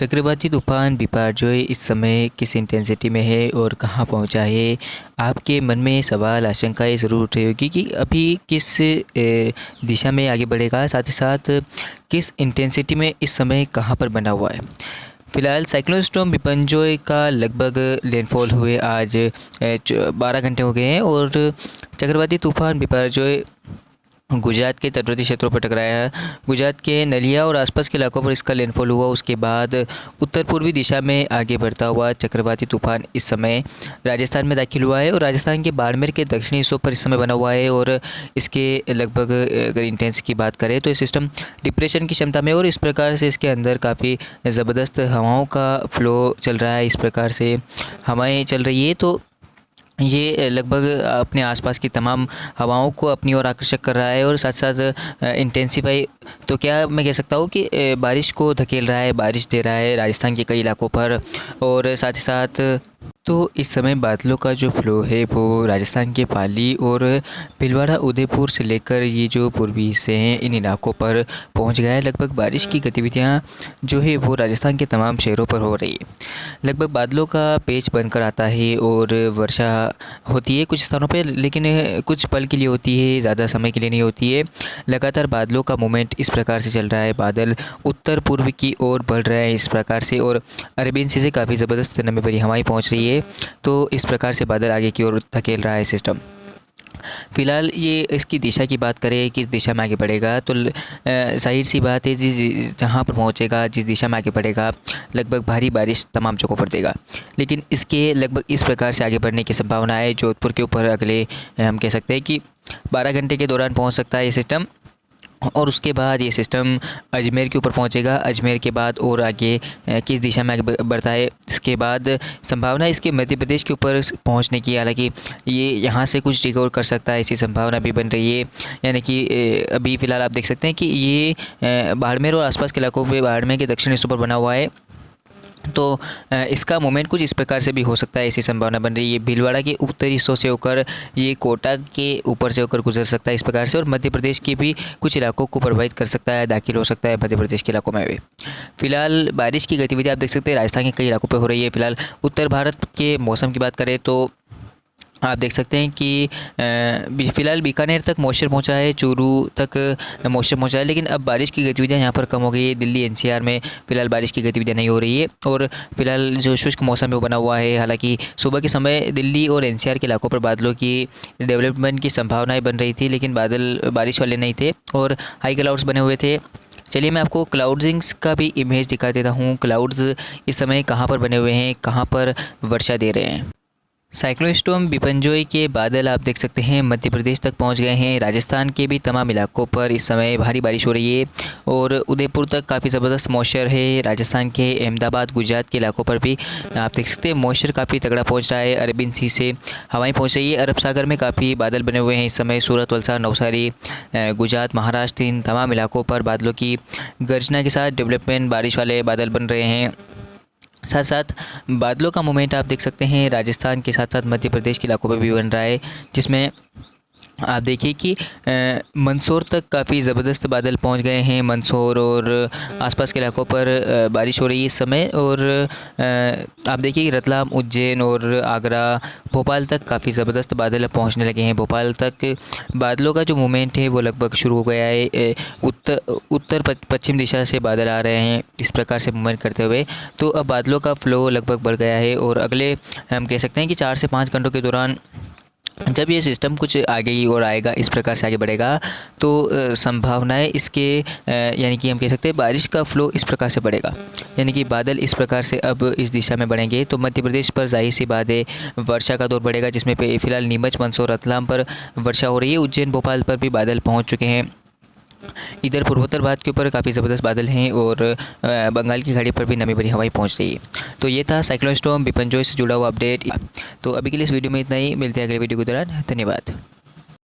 चक्रवाती तूफान बिपरजॉय इस समय किस इंटेंसिटी में है और कहाँ पहुँचा है। आपके मन में सवाल आशंकाएं ज़रूर उठ रही होगी कि अभी किस दिशा में आगे बढ़ेगा, साथ ही साथ किस इंटेंसिटी में इस समय कहाँ पर बना हुआ है। फिलहाल साइक्लोन स्टॉर्म बिपरजॉय का लगभग लैंडफॉल हुए आज 12 घंटे हो गए हैं और चक्रवाती तूफान बिपरजॉय गुजरात के तटवर्ती क्षेत्रों पर टकराया है। गुजरात के नलिया और आसपास के इलाकों पर इसका लैंडफॉल हुआ। उसके बाद उत्तर पूर्वी दिशा में आगे बढ़ता हुआ चक्रवाती तूफान इस समय राजस्थान में दाखिल हुआ है और राजस्थान के बाड़मेर के दक्षिणी हिस्सों पर इस समय बना हुआ है। और इसके लगभग अगर इंटेंस की बात करें तो ये सिस्टम डिप्रेशन की क्षमता में और इस प्रकार से इसके अंदर काफ़ी ज़बरदस्त हवाओं का फ्लो चल रहा है। इस प्रकार से हवाएँ चल रही है तो ये लगभग अपने आसपास की तमाम हवाओं को अपनी ओर आकर्षक कर रहा है और साथ साथ इंटेंसिफाई तो क्या मैं कह सकता हूँ कि बारिश को धकेल रहा है, बारिश दे रहा है राजस्थान के कई इलाकों पर। और साथ ही साथ तो इस समय बादलों का जो फ्लो है वो राजस्थान के पाली और भीलवाड़ा, उदयपुर से लेकर ये जो पूर्वी हिस्से हैं इन इलाकों पर पहुंच गया है। लगभग बारिश की गतिविधियां जो है वो राजस्थान के तमाम शहरों पर हो रही है। लगभग बादलों का पेच बनकर आता है और वर्षा होती है कुछ स्थानों पर, लेकिन कुछ पल के लिए होती है, ज़्यादा समय के लिए नहीं होती है। लगातार बादलों का मूवमेंट इस प्रकार से चल रहा है, बादल उत्तर पूर्व की ओर बढ़ रहे हैं इस प्रकार से और अरेबियन सी से काफ़ी ज़बरदस्त नमी भरी हवाएं पहुँच रही है। तो इस प्रकार से बादल आगे की ओर धकेल रहा है सिस्टम। फ़िलहाल ये इसकी दिशा की बात करें किस दिशा में आगे बढ़ेगा तो जाहिर सी बात है जहाँ पर पहुँचेगा, जिस दिशा में आगे बढ़ेगा लगभग भारी बारिश तमाम जगहों पर देगा। लेकिन इसके लगभग इस प्रकार से आगे बढ़ने की संभावना है। जोधपुर के ऊपर अगले हम कह सकते हैं कि 12 घंटे के दौरान पहुँच सकता है ये सिस्टम और उसके बाद ये सिस्टम अजमेर के ऊपर पहुंचेगा। अजमेर के बाद और आगे किस दिशा में आगे बढ़ता है इसके बाद संभावना इसके मध्य प्रदेश के ऊपर पहुंचने की, हालांकि ये यहाँ से कुछ रिकवर कर सकता है ऐसी संभावना भी बन रही है। यानी कि अभी फ़िलहाल आप देख सकते हैं कि ये बाड़मेर और आसपास के इलाकों में बाड़मेर के दक्षिण हिस्सों पर बना हुआ है। तो इसका मूवमेंट कुछ इस प्रकार से भी हो सकता है, ऐसी संभावना बन रही है। भीलवाड़ा के उत्तरी हिस्सों से होकर ये कोटा के ऊपर से होकर गुजर सकता है इस प्रकार से और मध्य प्रदेश के भी कुछ इलाकों को प्रभावित कर सकता है, दाखिल हो सकता है मध्य प्रदेश के इलाकों में भी। फिलहाल बारिश की गतिविधि आप देख सकते हैं राजस्थान के कई इलाकों पर हो रही है। फिलहाल उत्तर भारत के मौसम की बात करें तो आप देख सकते हैं कि फ़िलहाल बीकानेर तक मॉइस्चर पहुंचा है, चूरू तक मॉइस्चर पहुंचा है, लेकिन अब बारिश की गतिविधियां यहां पर कम हो गई है। दिल्ली एनसीआर में फ़िलहाल बारिश की गतिविधियां नहीं हो रही है और फिलहाल जो शुष्क मौसम है वो बना हुआ है। हालांकि सुबह के समय दिल्ली और एनसीआर के इलाकों पर बादलों की डेवलपमेंट की संभावनाएँ बन रही थी, लेकिन बादल बारिश वाले नहीं थे और हाई क्लाउड्स बने हुए थे। चलिए मैं आपको क्लाउड्स का भी इमेज दिखा देता हूँ। क्लाउड्स इस समय कहाँ पर बने हुए हैं, कहाँ पर वर्षा दे रहे हैं। साइक्लोन स्टॉर्म बिपरजॉय के बादल आप देख सकते हैं मध्य प्रदेश तक पहुंच गए हैं। राजस्थान के भी तमाम इलाकों पर इस समय भारी बारिश हो रही है और उदयपुर तक काफ़ी ज़बरदस्त मॉइस्चर है। राजस्थान के अहमदाबाद, गुजरात के इलाकों पर भी आप देख सकते हैं मॉइस्चर काफ़ी तगड़ा पहुंच रहा है। अरबियन सी से हवाएं पहुंच रही है। अरब सागर में काफ़ी बादल बने हुए हैं इस समय। सूरत, वलसाड, नवसारी, गुजरात, महाराष्ट्र इन तमाम इलाकों पर बादलों की गर्जना के साथ डेवलपमेंट बारिश वाले बादल बन रहे हैं। साथ साथ बादलों का मूवमेंट आप देख सकते हैं राजस्थान के साथ साथ मध्य प्रदेश के इलाकों पर भी बन रहा है, जिसमें आप देखिए कि मंदसौर तक काफ़ी ज़बरदस्त बादल पहुंच गए हैं। मंदसौर और आसपास के इलाकों पर बारिश हो रही है इस समय और आप देखिए कि रतलाम, उज्जैन और आगरा, भोपाल तक काफ़ी ज़बरदस्त बादल पहुंचने लगे हैं। भोपाल तक बादलों का जो मूवमेंट है वो लगभग शुरू हो गया है। उत्तर पश्चिम दिशा से बादल आ रहे हैं इस प्रकार से मूवमेंट करते हुए। तो अब बादलों का फ्लो लगभग बढ़ गया है और अगले हम कह सकते हैं कि 4 से 5 घंटों के दौरान जब ये सिस्टम कुछ आगे की ओर आएगा, इस प्रकार से आगे बढ़ेगा तो संभावनाएं इसके यानी कि हम कह सकते हैं बारिश का फ्लो इस प्रकार से बढ़ेगा। यानी कि बादल इस प्रकार से अब इस दिशा में बढ़ेंगे तो मध्य प्रदेश पर जाहिर सी बात है वर्षा का दौर बढ़ेगा, जिसमें फ़िलहाल नीमच, मंदसौर, रतलाम पर वर्षा हो रही है। उज्जैन, भोपाल पर भी बादल पहुँच चुके हैं। इधर पूर्वोत्तर भारत के ऊपर काफ़ी ज़बरदस्त बादल हैं और बंगाल की खाड़ी पर भी नमी भरी हवाएं पहुंच रही है। तो ये था साइक्लोन स्टॉर्म बिपरजॉय से जुड़ा हुआ अपडेट। तो अभी के लिए इस वीडियो में इतना ही, मिलते हैं अगले वीडियो के दौरान। धन्यवाद।